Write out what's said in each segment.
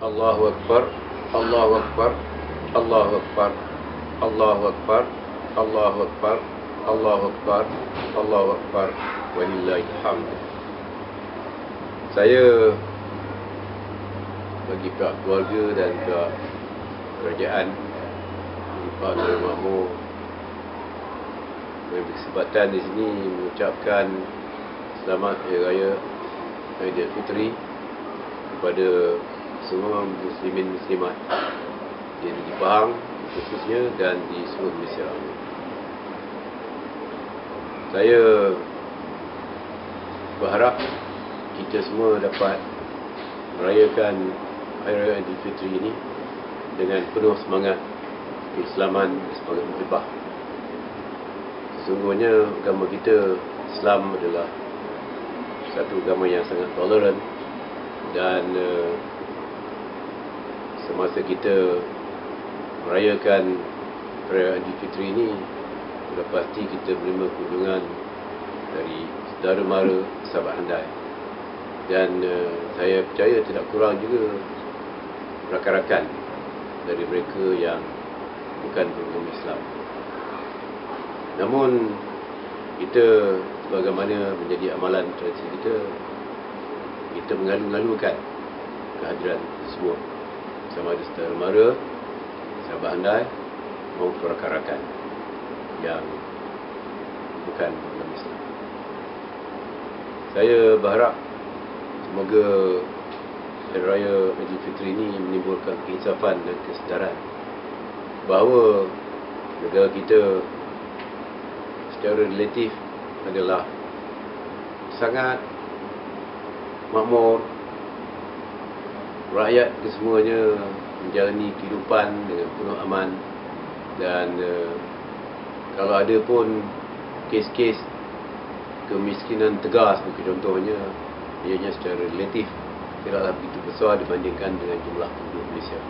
Allahu Akbar, Allahu Akbar, Allahu Akbar, Allahu Akbar, Allahu Akbar, Allahu Akbar, Allahu Akbar, walillahil hamd. Saya bagi pihak keluarga dan pihak kerajaan Pak Nur Mahmud berkesempatan di sini mengucapkan selamat Hari Raya Aidilfitri kepada semua muslimin muslimat di Pahang khususnya dan di seluruh Malaysia. Saya berharap kita semua dapat merayakan Hari Raya Aidilfitri ini dengan penuh semangat keislaman, semangat muhibah. Sesungguhnya agama kita, Islam, adalah satu agama yang sangat toleran, dan semasa kita merayakan Hari Raya Aidilfitri ini, sudah pasti kita menerima kunjungan dari saudara mara, sahabat handai, dan saya percaya tidak kurang juga rakan-rakan dari mereka yang bukan beragama Islam. Namun kita, sebagaimana menjadi amalan tradisi kita mengalu-alukan kehadiran semua, sama ada saudara mara, sahabat handai maupun rakan-rakan yang bukan beragama Islam. Saya berharap semoga Hari Raya Aidilfitri ini menimbulkan keinsafan dan kesedaran bahawa negara kita secara relatif adalah sangat makmur, rakyat kesemuanya menjalani kehidupan dengan penuh aman, dan kalau ada pun kes-kes kemiskinan tegas, contohnya, ianya secara relatif tidaklah begitu besar dibandingkan dengan jumlah penduduk Malaysia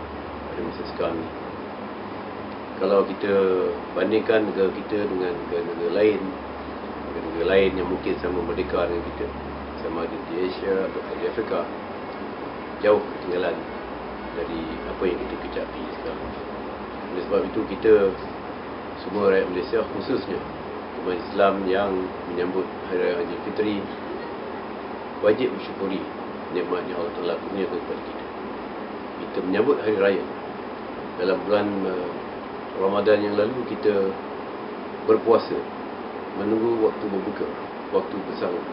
pada masa sekarang ini. Kalau kita bandingkan negara kita dengan negara-negara lain yang mungkin sama merdeka dengan kita, sama ada di Asia atau di Afrika, jauh ketinggalan dari apa yang kita kecapi sekarang. Oleh sebab itu, kita semua rakyat Malaysia, khususnya umat Islam yang menyambut Hari Raya Aidilfitri, wajib bersyukuri nikmat yang Allah Taala kurniakan kepada kita. Kita menyambut hari raya dalam bulan Ramadan yang lalu, kita berpuasa menunggu waktu berbuka, waktu bersahur.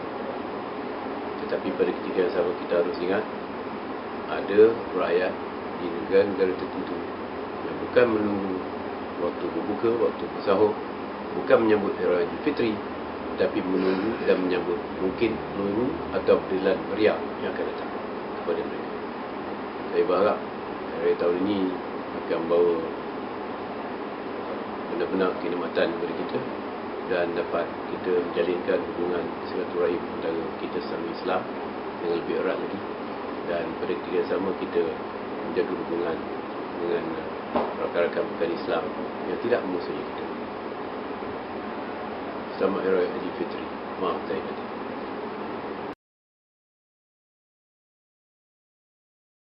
Tetapi pada ketika yang sama, kita harus ingat ada rakyat di negara-negara tertentu yang bukan menunggu waktu berbuka, waktu bersahur, bukan menyambut Hari Raya Aidilfitri, tetapi menunggu dan menyambut mungkin peluru atau pilihan meriam yang akan datang kepada mereka. Saya berharap Hari Raya tahun ini akan membawa benar-benar kenikmatan kepada kita, dan dapat kita menjalinkan hubungan silaturahim antara kita sesama Islam dengan lebih erat lagi, dan pada ketika yang sama kita menjaga hubungan dengan rakan-rakan bukan Islam yang tidak memusuhi kita. Selamat Hari Raya Aidilfitri. Maaf saya